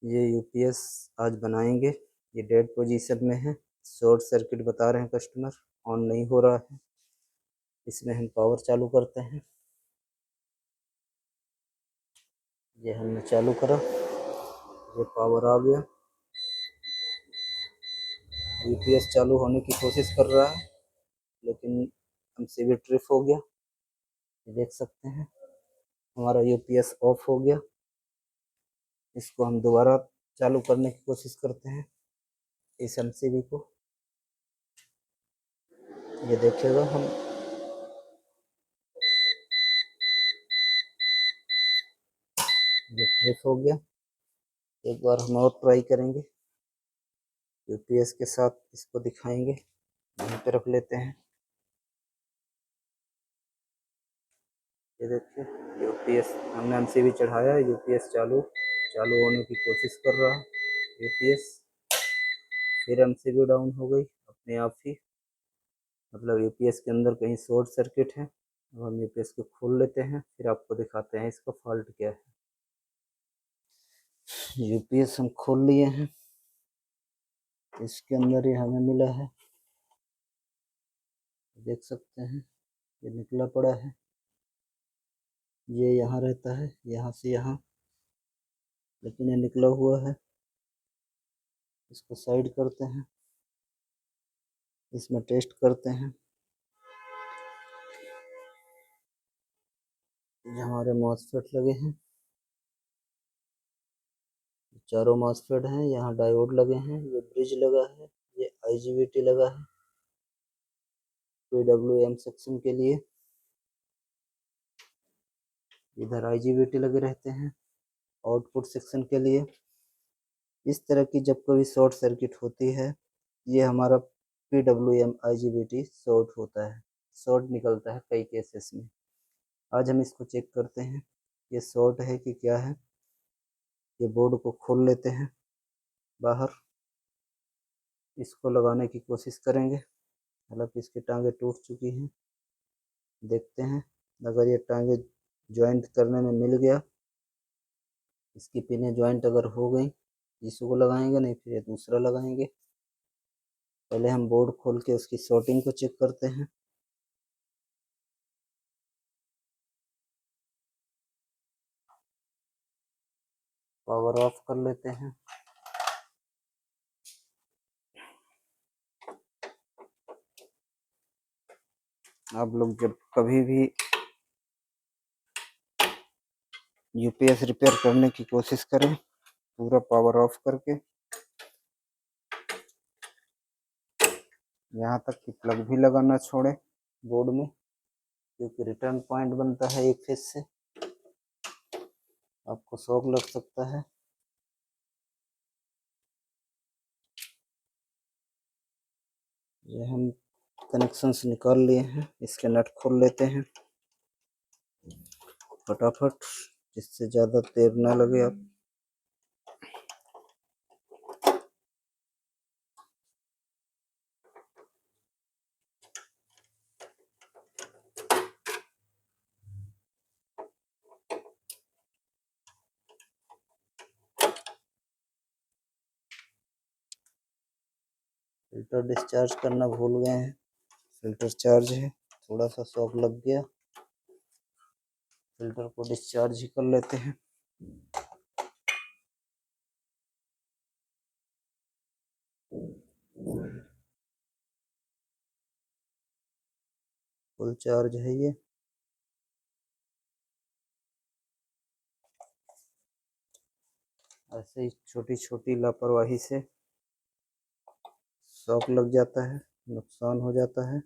ये यूपीएस आज बनाएंगे। ये डेड पोजीशन में है, शॉर्ट सर्किट बता रहे हैं कस्टमर, ऑन नहीं हो रहा है। इसमें हम पावर चालू करते हैं। ये हमने चालू करा, ये पावर आ गया। यूपीएस चालू होने की कोशिश कर रहा है लेकिन हमसे भी ट्रिप हो गया। ये देख सकते हैं हमारा यूपीएस ऑफ हो गया। इसको हम दोबारा चालू करने की कोशिश करते हैं इस एमसीबी को। ये देखिएगा हम ये ट्रिप हो गया। एक बार हम और ट्राई करेंगे, यूपीएस के साथ इसको दिखाएंगे। यहीं पे रख लेते हैं। ये देखिए यूपीएस हमने एमसीबी चढ़ाया, यूपीएस चालू होने की कोशिश कर रहा है यूपीएस। फिर एमसीबी डाउन हो गई अपने आप ही, मतलब यूपीएस के अंदर कहीं शॉर्ट सर्किट है। अब हम यूपीएस को खोल लेते हैं, फिर आपको दिखाते हैं इसका फॉल्ट क्या है। यूपीएस हम खोल लिए हैं, इसके अंदर ही हमें मिला है, देख सकते हैं ये निकला पड़ा है। ये यहाँ रहता है, यहाँ से यहाँ, लेकिन ये निकला हुआ है। इसको साइड करते हैं, इसमें टेस्ट करते हैं। ये हमारे मॉसफेट लगे हैं, चारों मॉसफेट हैं। यहाँ डायोड लगे हैं, ये ब्रिज लगा है, ये आईजीबीटी लगा है पीडब्ल्यूएम सेक्शन के लिए। इधर आईजीबीटी लगे रहते हैं आउटपुट सेक्शन के लिए। इस तरह की जब कभी शॉर्ट सर्किट होती है, ये हमारा पीडब्ल्यूएम आईजीबीटी शॉर्ट होता है, शॉर्ट निकलता है कई केसेस में। आज हम इसको चेक करते हैं ये शॉर्ट है कि क्या है। ये बोर्ड को खोल लेते हैं बाहर, इसको लगाने की कोशिश करेंगे। हालांकि इसकी टांगे टूट चुकी हैं। देखते हैं अगर ये टांगे ज्वाइंट करने में मिल गया, इसकी पिनें ज्वाइंट अगर हो गई, इसको लगाएंगे, नहीं फिर ये दूसरा लगाएंगे। पहले हम बोर्ड खोल के उसकी शॉर्टिंग को चेक करते हैं। पावर ऑफ कर लेते हैं। आप लोग जब कभी भी यूपीएस रिपेयर करने की कोशिश करें, पूरा पावर ऑफ करके, यहाँ तक कि प्लग भी लगाना छोड़े बोर्ड में, क्योंकि रिटर्न पॉइंट बनता है एक फेज से, आपको शॉक लग सकता है। ये हम कनेक्शंस निकाल लिए हैं, इसके नट खोल लेते हैं फटाफट, जिससे ज़्यादा देर ना लगे। आप फिल्टर डिस्चार्ज करना भूल गए हैं, फिल्टर चार्ज है, थोड़ा सा शॉक लग गया। फिल्टर को डिस्चार्ज ही कर लेते हैं। फुल चार्ज है ये। ऐसे ही छोटी छोटी लापरवाही से शॉक लग जाता है, नुकसान हो जाता है,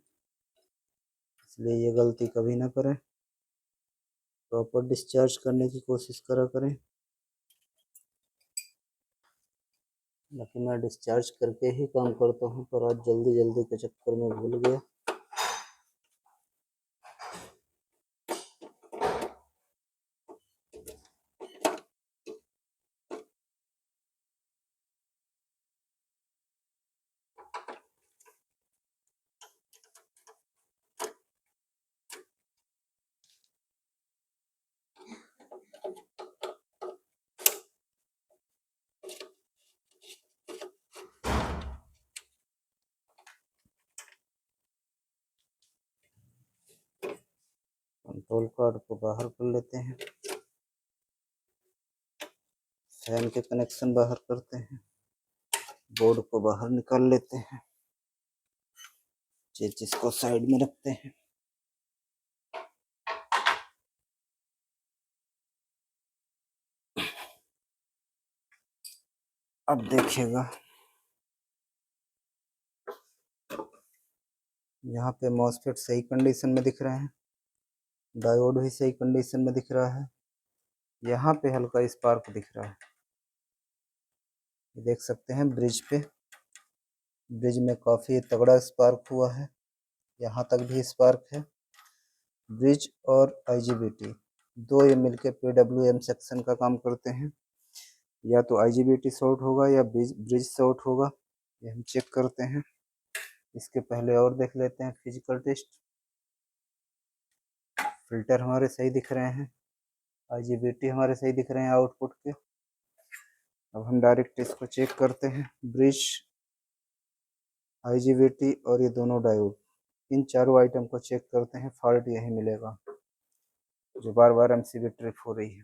इसलिए ये गलती कभी ना करें। प्रॉपर डिस्चार्ज करने की कोशिश करा करें। बाकी मैं डिस्चार्ज करके ही काम करता हूँ, पर आज जल्दी जल्दी के चक्कर में भूल गया। कंट्रोल कार्ड को बाहर कर लेते हैं, फैन के कनेक्शन बाहर करते हैं, बोर्ड को बाहर निकाल लेते हैं, चेचिस को साइड में रखते हैं। अब देखिएगा यहाँ पे मॉसफेट सही कंडीशन में दिख रहे हैं, डायोड भी सही कंडीशन में दिख रहा है, यहाँ पे हल्का स्पार्क दिख रहा है, देख सकते हैं ब्रिज पे, ब्रिज में काफ़ी तगड़ा स्पार्क हुआ है, यहाँ तक भी स्पार्क है। ब्रिज और IGBT दो ये मिलकर PWM सेक्शन का काम करते हैं, या तो IGBT शॉर्ट होगा या ब्रिज शॉर्ट होगा, ये हम चेक करते हैं। इसके पहले और देख लेते हैं फिजिकल टेस्ट। फिल्टर हमारे सही दिख रहे हैं, IGBT हमारे सही दिख रहे हैं आउटपुट के। अब हम डायरेक्ट इसको चेक करते हैं, ब्रिज, IGBT और ये दोनों डायोड, इन चारों आइटम को चेक करते हैं। फॉल्ट यही मिलेगा जो बार बार MCB ट्रिप हो रही है।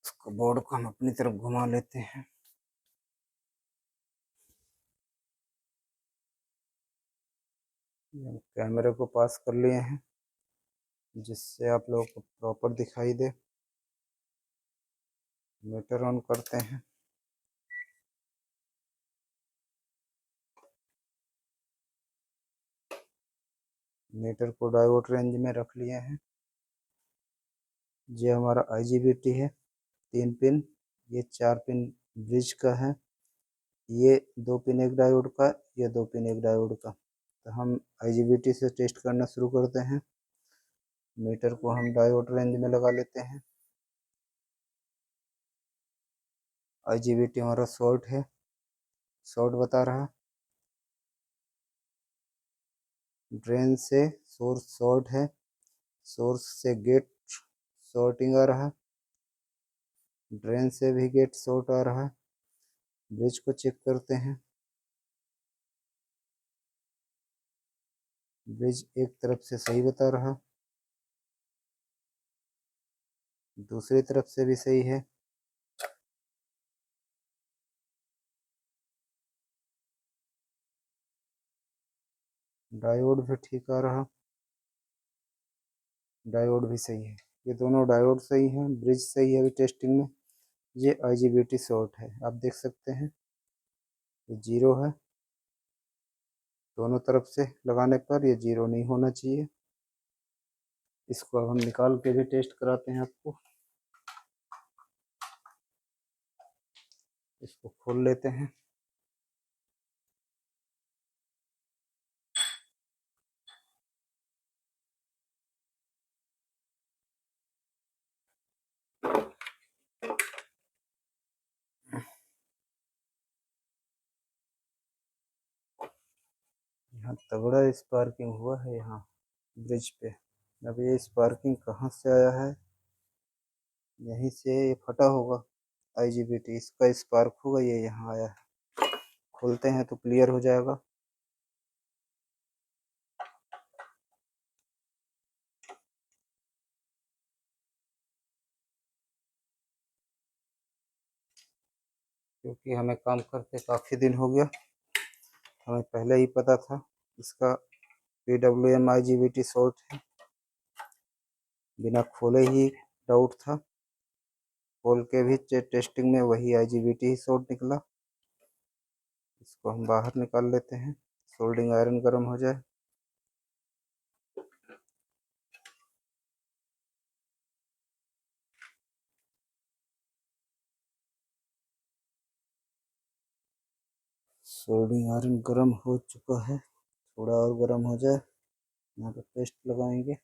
इसको बोर्ड को हम अपनी तरफ घुमा लेते हैं, हम कैमरे को पास कर लिए हैं जिससे आप लोगों को प्रॉपर दिखाई दे। मीटर ऑन करते हैं, मीटर को डायोड रेंज में रख लिए हैं। ये हमारा IGBT है 3 पिन, ये 4 पिन ब्रिज का है, ये 2 पिन एक डायोड का, ये 2 पिन एक डायोड का। तो हम IGBT से टेस्ट करना शुरू करते हैं। मीटर को हम डायोड रेंज में लगा लेते हैं। IGBT हमारा शॉर्ट है, शॉर्ट बता रहा है। ड्रेन से सोर्स शॉर्ट है, सोर्स से गेट शॉर्टिंग आ रहा है, ड्रेन से भी गेट शॉर्ट आ रहा है। ब्रिज को चेक करते हैं, ब्रिज एक तरफ से सही बता रहा, दूसरी तरफ से भी सही है। डायोड भी ठीक आ रहा, डायोड भी सही है, ये दोनों डायोड सही हैं, ब्रिज सही है अभी टेस्टिंग में। ये IGBT शॉर्ट है, आप देख सकते हैं ये 0 है, दोनों तरफ से लगाने पर ये 0 नहीं होना चाहिए। इसको अब हम निकाल के भी टेस्ट कराते हैं आपको। इसको खोल लेते हैं, यहाँ तगड़ा स्पार्किंग हुआ है यहाँ ब्रिज पे। अब ये स्पार्किंग कहाँ से आया है, यहीं से ये फटा होगा IGBT, इसका स्पार्क होगा, ये यहाँ आया है। खोलते हैं तो क्लियर हो जाएगा। क्योंकि हमें काम करते काफ़ी दिन हो गया, हमें पहले ही पता था इसका PWM IGBT शॉर्ट है, बिना खोले ही डाउट था। खोल के भी टेस्टिंग में वही IGBT ही शॉर्ट निकला। इसको हम बाहर निकाल लेते हैं, सोल्डिंग आयरन गर्म हो जाए। सोल्डिंग आयरन गर्म हो चुका है, थोड़ा और गर्म हो जाए, यहाँ पे पेस्ट लगाएंगे।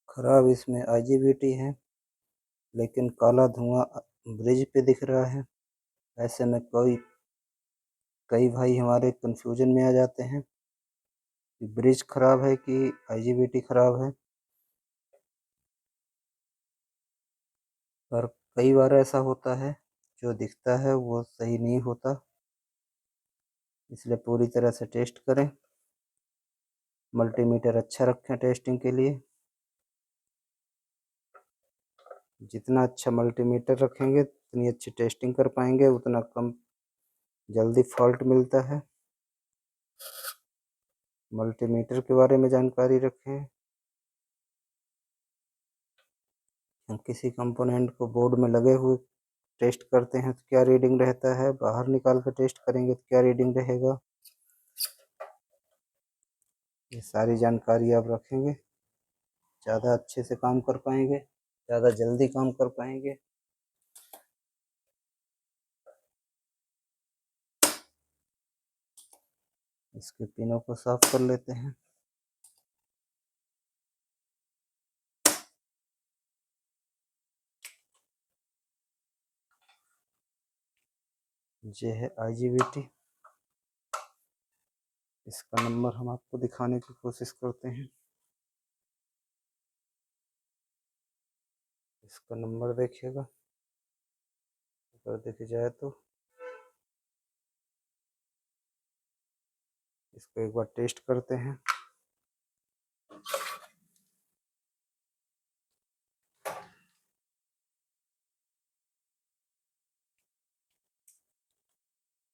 खराब इसमें IGBT है, लेकिन काला धुआं ब्रिज पे दिख रहा है। ऐसे में कई भाई हमारे कंफ्यूजन में आ जाते हैं कि ब्रिज खराब है कि आईजीबीटी खराब है। पर कई बार ऐसा होता है जो दिखता है वो सही नहीं होता, इसलिए पूरी तरह से टेस्ट करें। मल्टीमीटर अच्छा रखें टेस्टिंग के लिए। जितना अच्छा मल्टीमीटर रखेंगे उतनी अच्छी टेस्टिंग कर पाएंगे, उतना कम जल्दी फॉल्ट मिलता है। मल्टीमीटर के बारे में जानकारी रखें। हम किसी कंपोनेंट को बोर्ड में लगे हुए टेस्ट करते हैं तो क्या रीडिंग रहता है, बाहर निकाल कर टेस्ट करेंगे तो क्या रीडिंग रहेगा, ये सारी जानकारी आप रखेंगे, ज़्यादा अच्छे से काम कर पाएंगे, ज़्यादा जल्दी काम कर पाएंगे। इसके पिनों को साफ कर लेते हैं। ये है आईजीबीटी। इसका नंबर हम आपको दिखाने की कोशिश करते हैं। इसका नंबर देखिएगा, अगर देखी जाए तो इसको एक बार टेस्ट करते हैं।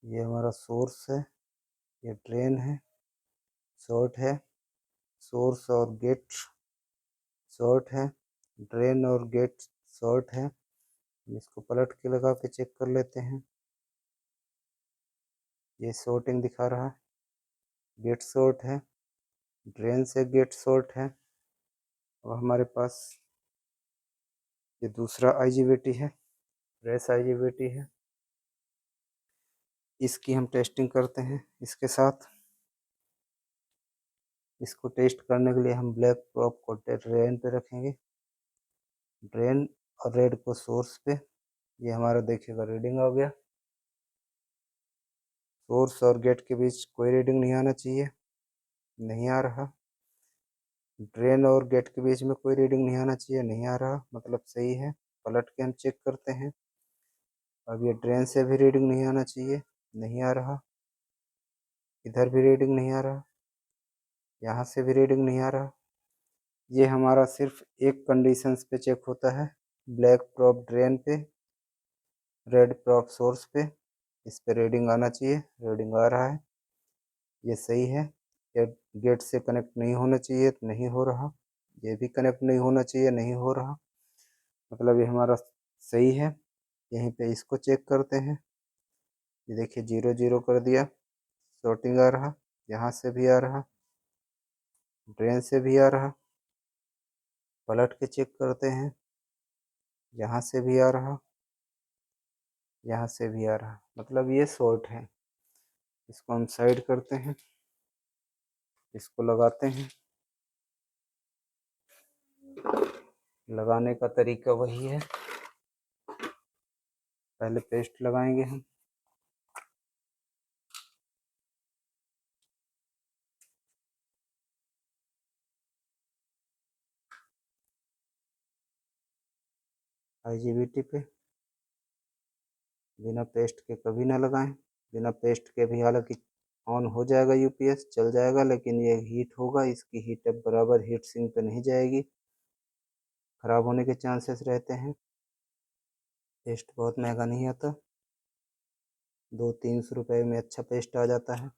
ये हमारा सोर्स है, ये ड्रेन है, शॉर्ट है, सोर्स और गेट शॉर्ट है, ड्रेन और गेट शॉर्ट है। इसको पलट के लगा के चेक कर लेते हैं। ये शॉर्टिंग दिखा रहा है, गेट शॉर्ट है, ड्रेन से गेट शॉर्ट है। और हमारे पास ये दूसरा आईजीबीटी है, फ्रेश आईजीबीटी है। इसकी हम टेस्टिंग करते हैं इसके साथ। इसको टेस्ट करने के लिए हम ब्लैक प्रोब को ड्रेन पे रखेंगे, ड्रेन और रेड को सोर्स पे। ये हमारा देखिएगा रीडिंग आ गया। सोर्स और गेट के बीच कोई रीडिंग नहीं आना चाहिए, नहीं आ रहा। ड्रेन और गेट के बीच में कोई रीडिंग नहीं आना चाहिए, नहीं आ रहा, मतलब सही है। पलट के हम चेक करते हैं। अब ये ड्रेन से भी रीडिंग नहीं आना चाहिए, नहीं आ रहा। इधर भी रीडिंग नहीं आ रहा, यहाँ से भी रीडिंग नहीं आ रहा। ये हमारा सिर्फ एक कंडीशंस पे चेक होता है, ब्लैक प्रोब ड्रेन पे, रेड प्रोब सोर्स पे। इस पे रीडिंग आना चाहिए, रीडिंग आ रहा है, ये सही है। ये गेट से कनेक्ट नहीं होना चाहिए, नहीं हो रहा। ये भी कनेक्ट नहीं होना चाहिए, नहीं हो रहा, मतलब ये हमारा सही है। यहीं पे इसको चेक करते हैं। ये देखिए 0 0 कर दिया, शॉर्टिंग आ रहा, यहाँ से भी आ रहा, ड्रेन से भी आ रहा। पलट के चेक करते हैं, यहाँ से भी आ रहा, यहाँ से भी आ रहा, मतलब ये शॉर्ट है। इसको हम साइड करते हैं, इसको लगाते हैं। लगाने का तरीका वही है, पहले पेस्ट लगाएंगे हम। आईजीबीटी पे बिना पेस्ट के कभी ना लगाएं। बिना पेस्ट के भी हालांकि ऑन हो जाएगा, यूपीएस चल जाएगा, लेकिन ये हीट होगा, इसकी हीट अब बराबर हीट सिंक पे नहीं जाएगी, खराब होने के चांसेस रहते हैं। पेस्ट बहुत महंगा नहीं आता, 200-300 रुपये में अच्छा पेस्ट आ जाता है।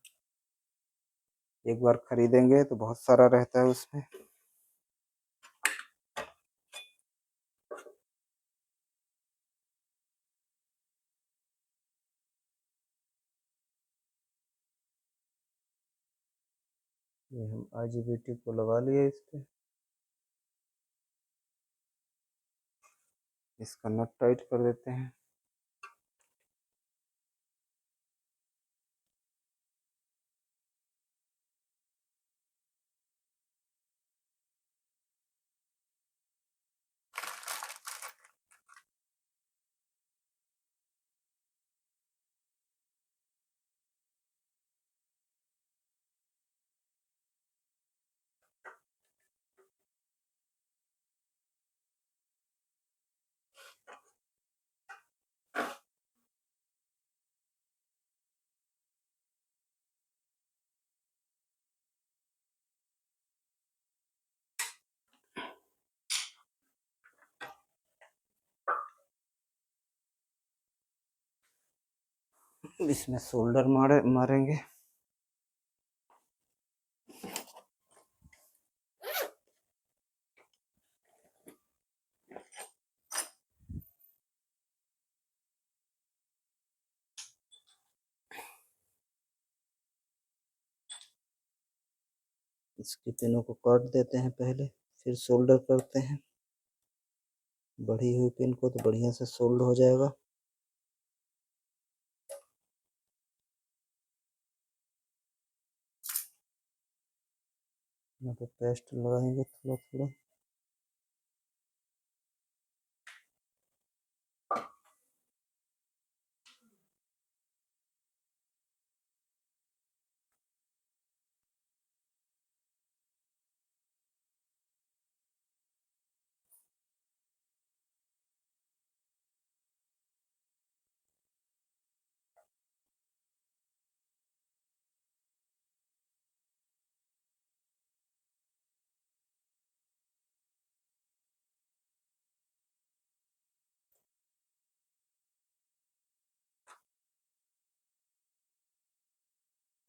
एक बार खरीदेंगे तो बहुत सारा रहता है उसमें। ये हम आईजीबीटी को लगा लिए इस पे। इसका नट टाइट कर देते हैं। इसमें सोल्डर मारेंगे। इसके पिनों को काट देते हैं पहले, फिर सोल्डर करते हैं। बढ़ी हुई पिन को तो बढ़िया से सोल्ड हो जाएगा। यहाँ पे पेस्ट लगाएंगे थोड़ा थोड़ा।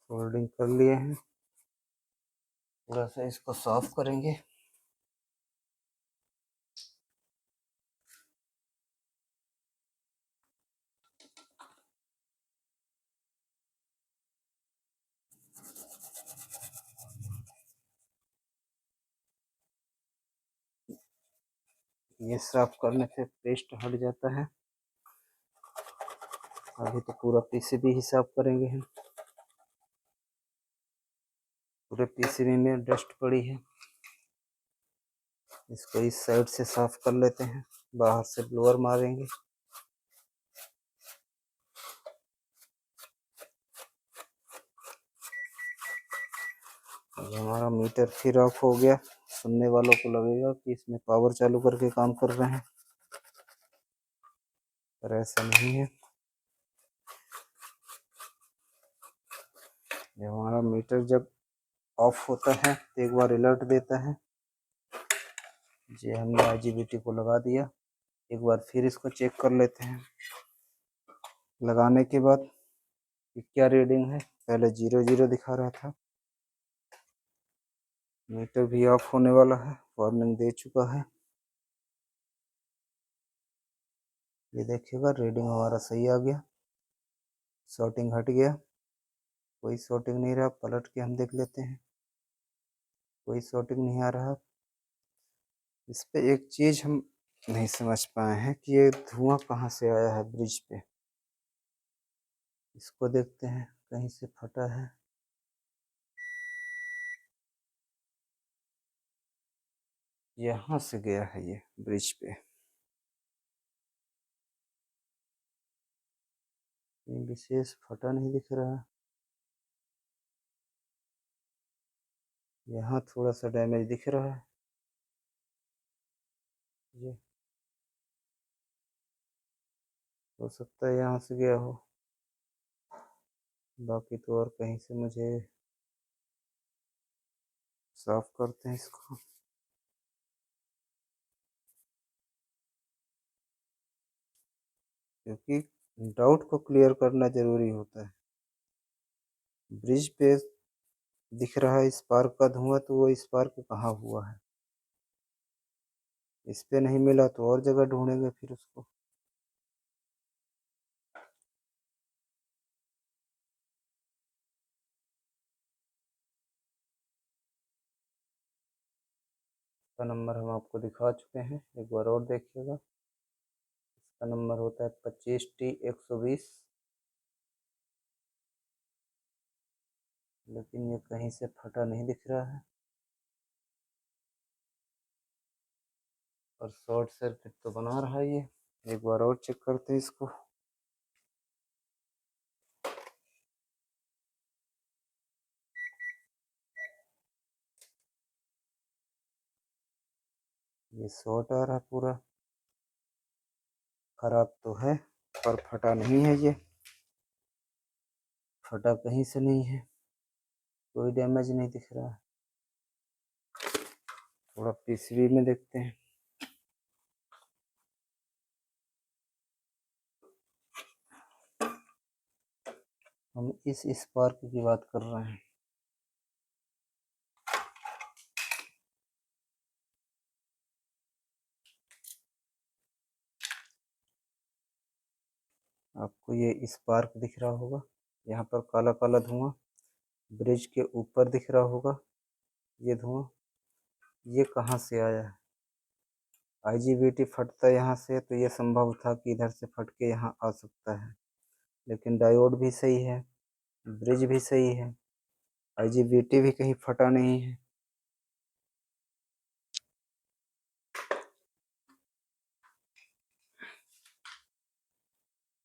सोल्डिंग कर लिए हैं, थोड़ा सा इसको साफ करेंगे। ये साफ करने से पेस्ट हट जाता है। अभी तो पूरा पीसीबी ही साफ करेंगे हम। पूरे पीसीबी में डस्ट पड़ी है, इसको इस साइड से साफ कर लेते हैं। बाहर से ब्लोअर मारेंगे। हमारा मीटर फिर ऑफ हो गया। सुनने वालों को लगेगा कि इसमें पावर चालू करके काम कर रहे हैं, पर ऐसा नहीं है। ये हमारा मीटर जब ऑफ होता है तो एक बार अलर्ट देता है। ये हमने आईजीबीटी को लगा दिया। एक बार फिर इसको चेक कर लेते हैं लगाने के बाद कि क्या रीडिंग है। पहले 00 दिखा रहा था। मीटर भी ऑफ होने वाला है, वार्निंग दे चुका है। ये देखिएगा रीडिंग हमारा सही आ गया, शॉर्टिंग हट गया। कोई शॉर्टिंग नहीं रहा। पलट के हम देख लेते हैं, कोई शॉर्टिंग नहीं आ रहा। इस पे एक चीज हम नहीं समझ पाए हैं कि ये धुआं कहाँ से आया है ब्रिज पे। इसको देखते हैं, कहीं से फटा है। यहाँ से गया है ये ब्रिज पे। विशेष फटा नहीं दिख रहा। यहाँ थोड़ा सा डैमेज दिख रहा है। ये हो सकता है यहाँ से गया हो, बाकी तो और कहीं से मुझे। साफ करते हैं इसको। क्योंकि डाउट को क्लियर करना जरूरी होता है। ब्रिज पे दिख रहा है स्पार्क का धुआं, तो वो स्पार्क कहाँ हुआ है। इस पे नहीं मिला तो और जगह ढूंढेंगे फिर उसको। इसका नंबर हम आपको दिखा चुके हैं, एक बार और देखिएगा। इसका नंबर होता है 25T120। लेकिन ये कहीं से फटा नहीं दिख रहा है, और शॉर्ट सर्किट तो बना रहा है ये। एक बार और चेक करते हैं इसको। ये शॉर्ट आ रहा है पूरा। खराब तो है पर फटा नहीं है। ये फटा कहीं से नहीं है, कोई डैमेज नहीं दिख रहा है। थोड़ा पीसीबी में देखते हैं। हम इस स्पार्क की बात कर रहे हैं। आपको ये स्पार्क दिख रहा होगा, यहाँ पर काला काला धुआं ब्रिज के ऊपर दिख रहा होगा। ये धुआं ये कहाँ से आया है? आईजीबीटी फटता यहाँ से तो ये संभव था कि इधर से फट के यहाँ आ सकता है, लेकिन डायोड भी सही है, ब्रिज भी सही है, आईजीबीटी भी कहीं फटा नहीं है।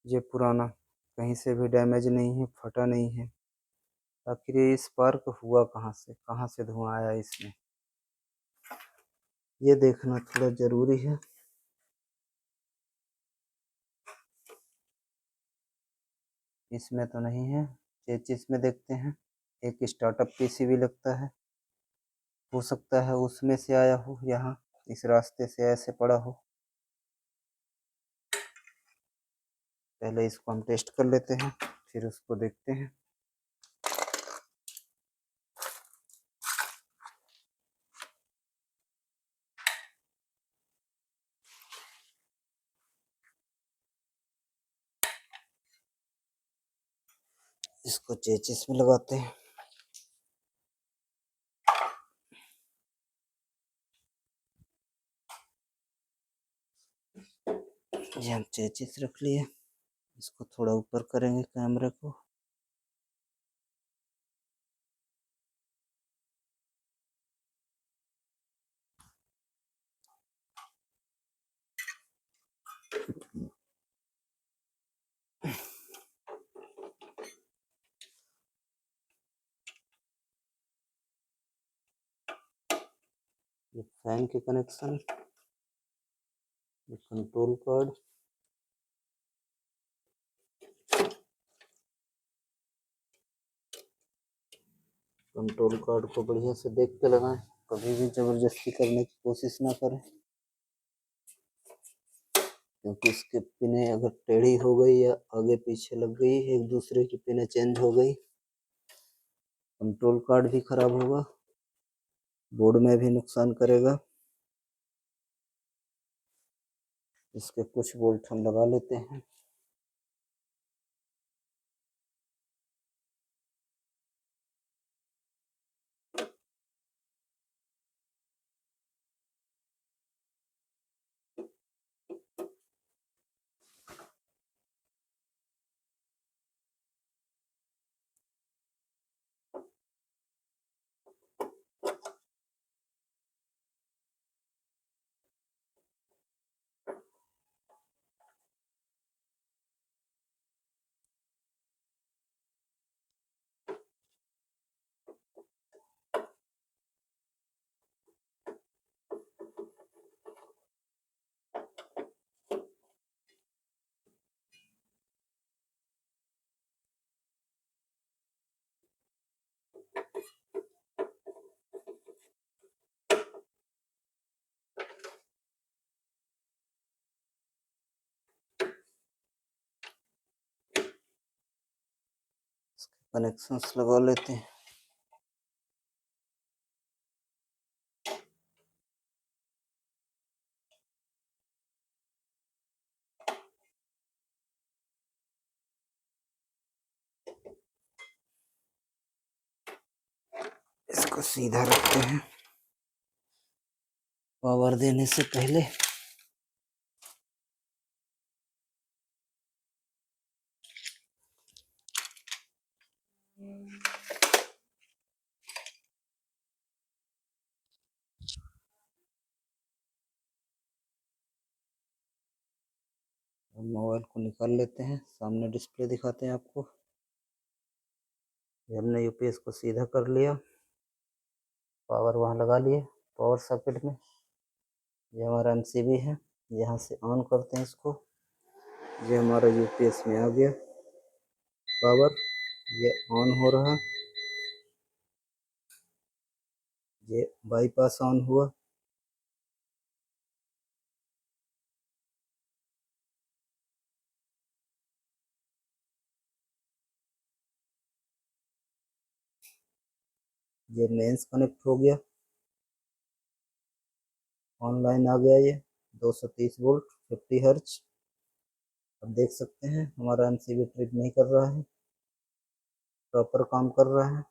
ये पुराना कहीं से भी डैमेज नहीं है, फटा नहीं है। आखिर ये स्पार्क हुआ कहाँ से धुआं आया इसमें, ये देखना थोड़ा जरूरी है। इसमें तो नहीं है, चेचिस में देखते हैं। एक स्टार्टअप पीसीबी लगता है, हो सकता है उसमें से आया हो, यहाँ इस रास्ते से ऐसे पड़ा हो। पहले इसको हम टेस्ट कर लेते हैं, फिर उसको देखते हैं। इसको चेचिस में लगाते हैं। ये हम चेचिस रख लिए, इसको थोड़ा ऊपर करेंगे कैमरे को। ये फैन के कनेक्शन, ये कंट्रोल कार्ड, कंट्रोल कार्ड को बढ़िया से देख के लगाएं, कभी भी जबरदस्ती करने की कोशिश ना करें, क्योंकि इसके पिने अगर टेढ़ी हो गई या आगे पीछे लग गई, एक दूसरे की पिने चेंज हो गई, कंट्रोल कार्ड भी खराब होगा, बोर्ड में भी नुकसान करेगा। इसके कुछ बोल्ट हम लगा लेते हैं। कनेक्शंस लगा लेते हैं। इसको सीधा रखते हैं पावर देने से पहले। मोबाइल को निकाल लेते हैं, सामने डिस्प्ले दिखाते हैं आपको। ये हमने यूपीएस को सीधा कर लिया, पावर वहाँ लगा लिए पावर सॉकेट में। ये हमारा एमसीबी है, यहाँ से ऑन करते हैं इसको। ये हमारा यूपीएस में आ गया पावर, ये ऑन हो रहा, ये बाईपास ऑन हुआ। ये मेंस कनेक्ट हो गया, ऑनलाइन आ गया ये 230 वोल्ट 50 हर्ट्ज। अब देख सकते हैं हमारा एमसीबी ट्रिप नहीं कर रहा है, प्रॉपर काम कर रहा है।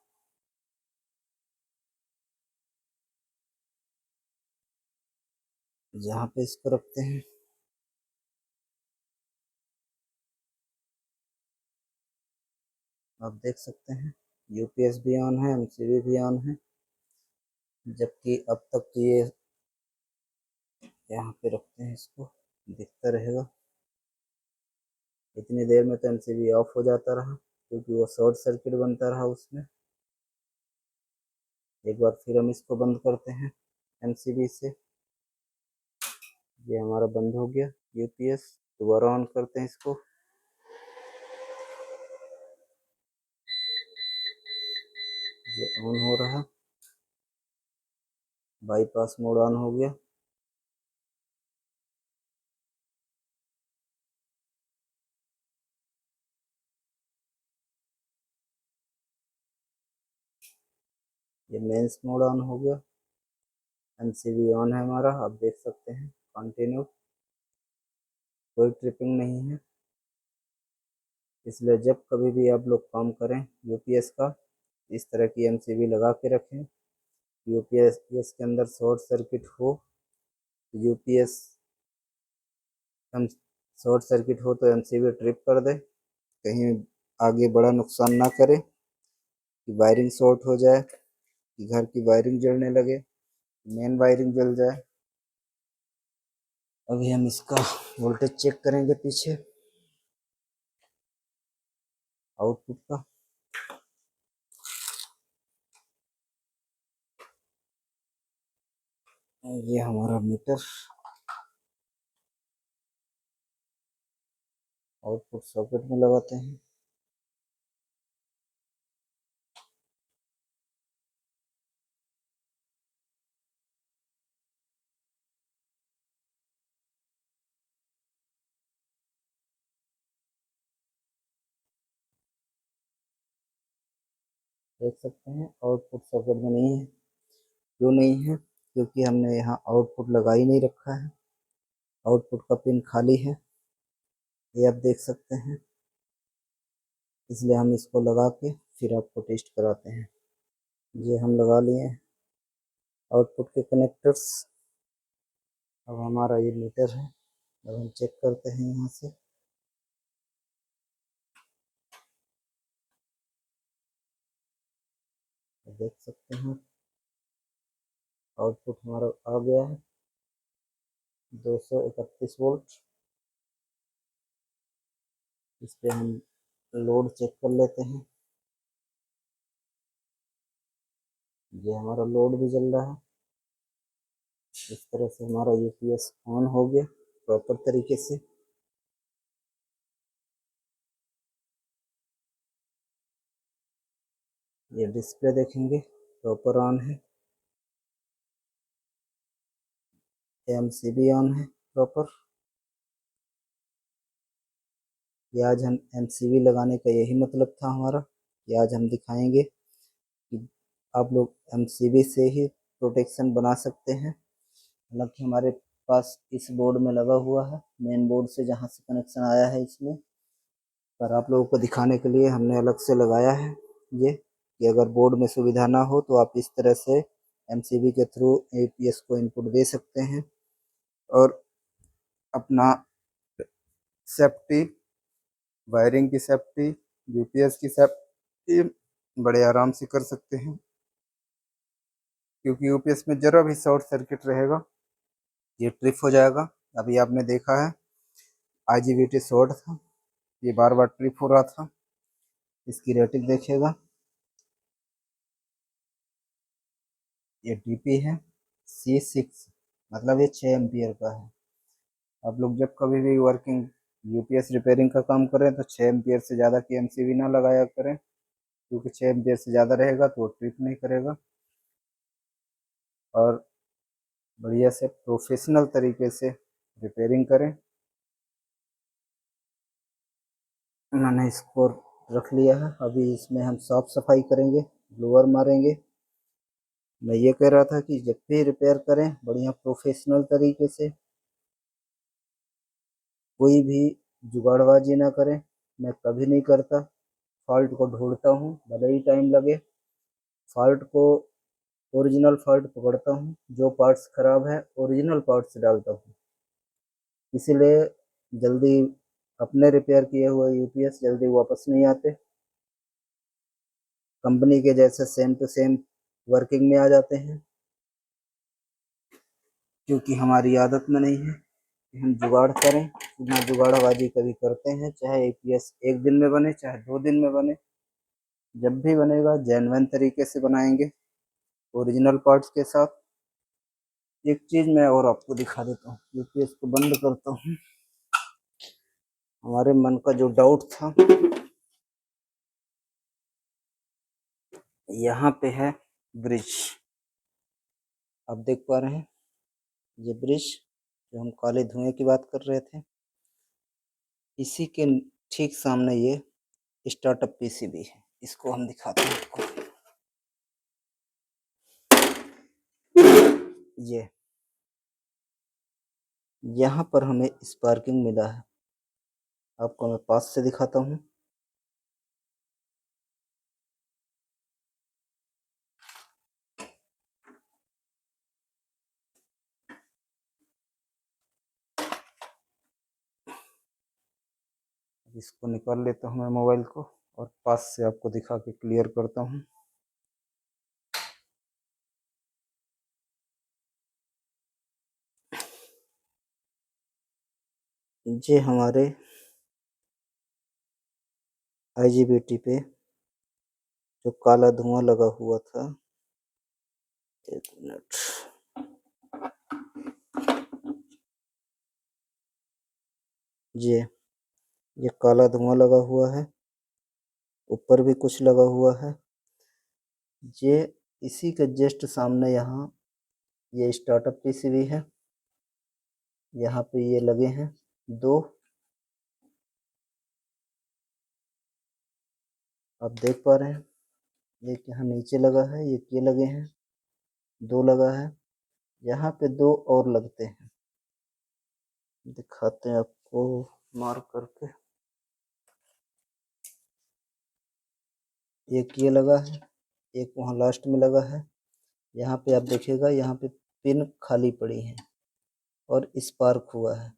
जहाँ पे इसको रखते हैं आप देख सकते हैं यूपीएस भी ऑन है, एमसीबी भी ऑन है, जबकि अब तक तो ये यहाँ पे रखते हैं इसको, दिखता रहेगा। इतनी देर में तो एमसीबी ऑफ हो जाता रहा क्योंकि वो शॉर्ट सर्किट बनता रहा उसमें। एक बार फिर हम इसको बंद करते हैं एमसीबी से। ये हमारा बंद हो गया यूपीएस। दोबारा ऑन करते हैं इसको। ये ऑन हो रहा, बाईपास मोड ऑन हो गया। ये मेंस मोड ऑन हो गया, एमसीबी ऑन है हमारा। आप देख सकते हैं कंटिन्यू, कोई ट्रिपिंग नहीं है। इसलिए जब कभी भी आप लोग काम करें यूपीएस का, इस तरह की एमसीबी लगा के रखें। यूपीएस के अंदर शॉर्ट सर्किट हो तो यूपीएस हम शॉर्ट सर्किट हो तो एमसीबी ट्रिप कर दे, कहीं आगे बड़ा नुकसान ना करे कि वायरिंग शॉर्ट हो जाए, कि घर की वायरिंग जलने लगे, मेन वायरिंग जल जाए। अभी हम इसका वोल्टेज चेक करेंगे पीछे आउटपुट का। ये हमारा मीटर आउटपुट सॉकेट में लगाते हैं। देख सकते हैं आउटपुट सॉकेट में नहीं है। क्यों नहीं है? क्योंकि हमने यहाँ आउटपुट लगा ही नहीं रखा है, आउटपुट का पिन खाली है, ये आप देख सकते हैं। इसलिए हम इसको लगा के फिर आपको टेस्ट कराते हैं। ये हम लगा लिए आउटपुट के कनेक्टर्स। अब हमारा ये मीटर है, अब हम चेक करते हैं यहाँ से। देख सकते हैं आउटपुट हमारा आ गया है 231 वोल्ट। इस पे हम लोड चेक कर लेते हैं। ये हमारा लोड भी जल रहा है। इस तरह से हमारा यूपीएस ऑन हो गया प्रॉपर तरीके से। ये डिस्प्ले देखेंगे प्रॉपर ऑन है, एमसीबी ऑन है प्रॉपर। ये आज हम एमसीबी लगाने का यही मतलब था हमारा, कि आज हम दिखाएंगे कि आप लोग एमसीबी से ही प्रोटेक्शन बना सकते हैं। हालांकि हमारे पास इस बोर्ड में लगा हुआ है, मेन बोर्ड से जहाँ से कनेक्शन आया है इसमें, पर आप लोगों को दिखाने के लिए हमने अलग से लगाया है ये, कि अगर बोर्ड में सुविधा ना हो तो आप इस तरह से एमसीबी के थ्रू यूपीएस को इनपुट दे सकते हैं और अपना सेफ्टी, वायरिंग की सेफ्टी, यूपीएस की सेफ्टी बड़े आराम से कर सकते हैं। क्योंकि यूपीएस में जरा भी शॉर्ट सर्किट रहेगा ये ट्रिप हो जाएगा। अभी आपने देखा है आईजीबीटी शॉर्ट था, ये बार बार ट्रिप हो रहा था। इसकी रेटिंग देखिएगा, ये डीपी है C6, मतलब ये 6 एम्पियर का है। आप लोग जब कभी भी वर्किंग यूपीएस रिपेयरिंग का काम करें तो 6 एम्पियर से ज़्यादा की एमसीबी ना लगाया करें, क्योंकि 6 एम्पियर से ज़्यादा रहेगा तो वो ट्रिप नहीं करेगा। और बढ़िया से प्रोफेशनल तरीके से रिपेयरिंग करें। मैंने इसको रख लिया है, अभी इसमें हम साफ सफाई करेंगे, ब्लोअर मारेंगे मैं ये कह रहा था कि जब भी रिपेयर करें बढ़िया प्रोफेशनल तरीके से, कोई भी जुगाड़बाजी ना करें। मैं कभी नहीं करता, फॉल्ट को ढूंढता हूँ भले ही टाइम लगे, फॉल्ट को ओरिजिनल फॉल्ट पकड़ता हूँ, जो पार्ट्स खराब है ओरिजिनल पार्ट्स डालता हूँ। इसीलिए जल्दी अपने रिपेयर किए हुए यूपीएस जल्दी वापस नहीं आते, कंपनी के जैसे सेम टू सेम वर्किंग में आ जाते हैं, क्योंकि हमारी आदत में नहीं है कि हम जुगाड़ करें। ना जुगाड़बाजी कभी करते हैं, चाहे यूपीएस एक दिन में बने चाहे 2 दिन में बने, जब भी बनेगा जेन्युइन तरीके से बनाएंगे ओरिजिनल पार्ट्स के साथ। एक चीज मैं और आपको दिखा देता हूँ, यूपीएस को बंद करता हूँ। हमारे मन का जो डाउट था, यहाँ पे है ब्रिज, आप देख पा रहे हैं ये ब्रिज जो हम काले धुएं की बात कर रहे थे, इसी के ठीक सामने ये स्टार्टअप पीसीबी है। इसको हम दिखाते हैं आपको। ये यहाँ पर हमें स्पार्किंग मिला है, आपको मैं पास से दिखाता हूँ। इसको निकाल लेता हूँ मैं मोबाइल को और पास से आपको दिखा के क्लियर करता हूँ। ये हमारे आईजीबीटी पे जो काला धुआं लगा हुआ था, एक मिनट, ये काला धुआं लगा हुआ है, ऊपर भी कुछ लगा हुआ है। ये इसी के जस्ट सामने यहाँ ये स्टार्टअप पीसीबी है, यहाँ पे ये लगे हैं 2, आप देख पा रहे हैं। एक यहाँ नीचे लगा है, एक ये लगे हैं, 2 लगा है, यहाँ पे 2 और लगते हैं, दिखाते हैं आपको मार्क करके। एक ये लगा है, एक वहाँ लास्ट में लगा है। यहाँ पे आप देखिएगा, यहाँ पे पिन खाली पड़ी है और स्पार्क हुआ है।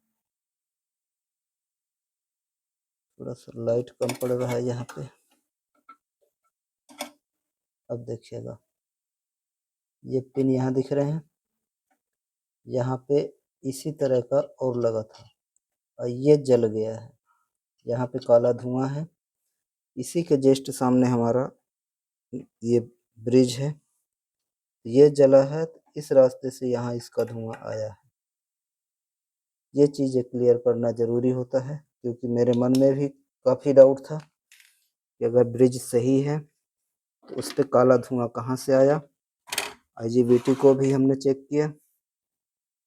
थोड़ा सा लाइट कम पड़ रहा है यहाँ पे, अब देखिएगा ये पिन यहाँ दिख रहे हैं, यहाँ पे इसी तरह का और लगा था और ये जल गया है। यहाँ पे काला धुआं है, इसी के जस्ट सामने हमारा ये ब्रिज है, ये जला है, तो इस रास्ते से यहाँ इसका धुआं आया है। ये चीज़ें क्लियर करना ज़रूरी होता है, क्योंकि मेरे मन में भी काफ़ी डाउट था कि अगर ब्रिज सही है तो उस पर काला धुआं कहाँ से आया। आईजीबीटी को भी हमने चेक किया,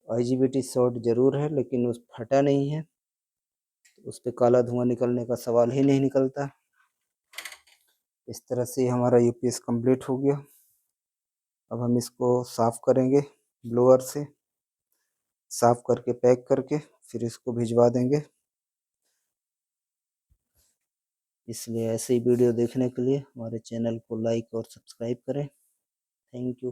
आईजीबीटी शॉर्ट ज़रूर है लेकिन उस फटा नहीं है, तो उस पर काला धुआं निकलने का सवाल ही नहीं निकलता। इस तरह से हमारा यूपीएस कंप्लीट हो गया। अब हम इसको साफ़ करेंगे ब्लोअर से, साफ़ करके पैक करके फिर इसको भिजवा देंगे। इसलिए ऐसे ही वीडियो देखने के लिए हमारे चैनल को लाइक और सब्सक्राइब करें। Thank you.